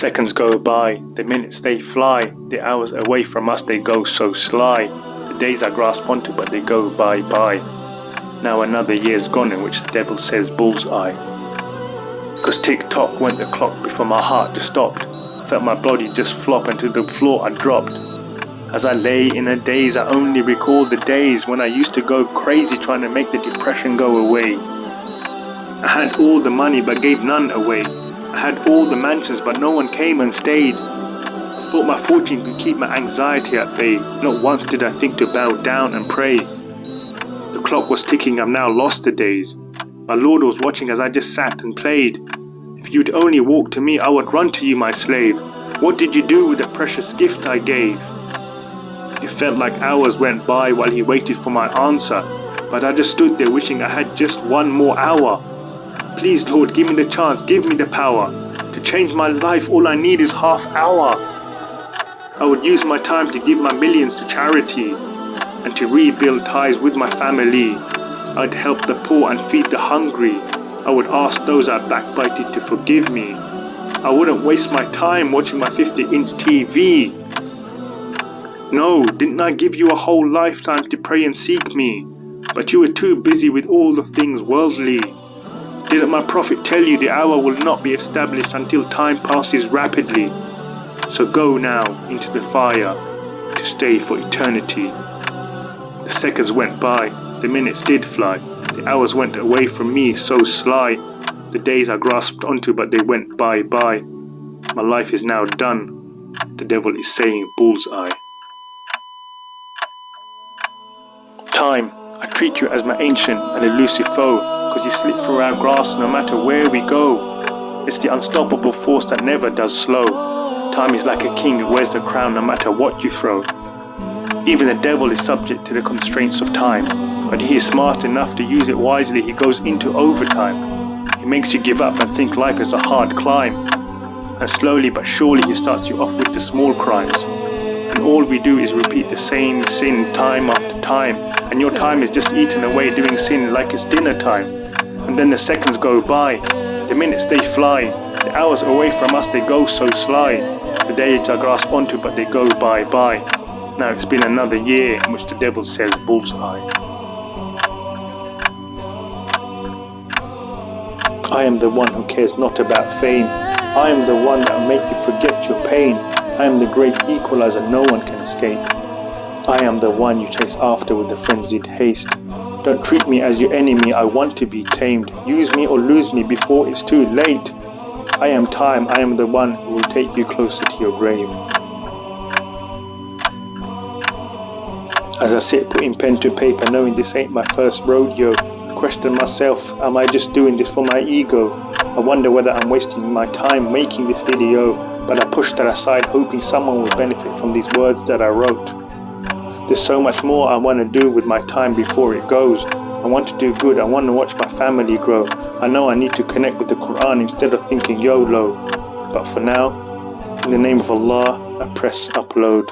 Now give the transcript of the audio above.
seconds go by, the minutes they fly, the hours away from us they go so sly. The days I grasp onto but they go bye. Now another year's gone in which the devil says bullseye. Cause tick-tock went the clock before my heart just stopped. I felt my body just flop and to the floor I dropped. As I lay in a daze, I only recall the days when I used to go crazy trying to make the depression go away. I had all the money but gave none away. I had all the mansions but no one came and stayed. I thought my fortune could keep my anxiety at bay. Not once did I think to bow down and pray. The clock was ticking, I've now lost the days. My Lord was watching as I just sat and played. If you'd only walk to me, I would run to you, my slave. What did you do with the precious gift I gave? It felt like hours went by while he waited for my answer, but I just stood there wishing I had just one more hour. Please, Lord, give me the chance, give me the power. To change my life, all I need is half hour. I would use my time to give my millions to charity and to rebuild ties with my family. I'd help the poor and feed the hungry. I would ask those I backbited to forgive me. I wouldn't waste my time watching my 50-inch TV. No, didn't I give you a whole lifetime to pray and seek me? But you were too busy with all the things worldly. Didn't my prophet tell you the hour will not be established until time passes rapidly? So go now into the fire to stay for eternity. The seconds went by, the minutes did fly, the hours went away from me so sly. The days I grasped onto but they went bye. My life is now done, the devil is saying bullseye. Time, I treat you as my ancient and elusive foe, cause you slip through our grasp no matter where we go. It's the unstoppable force that never does slow. Time is like a king who wears the crown no matter what you throw. Even the devil is subject to the constraints of time, but he is smart enough to use it wisely. He goes into overtime. He makes you give up and think life is a hard climb. And slowly but surely he starts you off with the small crimes. And all we do is repeat the same sin time after time. And your time is just eaten away doing sin like it's dinner time. And then the seconds go by, the minutes they fly, the hours away from us they go so sly. The days I grasp onto but they go bye. Now it's been another year in which the devil says bullseye. I am the one who cares not about fame. I am the one that will make you forget your pain. I am the great equalizer no one can escape. I am the one you chase after with a frenzied haste. Don't treat me as your enemy, I want to be tamed. Use me or lose me before it's too late. I am time, I am the one who will take you closer to your grave. As I sit putting pen to paper, knowing this ain't my first rodeo, I question myself, am I just doing this for my ego? I wonder whether I'm wasting my time making this video, but I push that aside hoping someone will benefit from these words that I wrote. There's so much more I want to do with my time before it goes. I want to do good, I want to watch my family grow. I know I need to connect with the Quran instead of thinking YOLO. But for now, in the name of Allah, I press upload.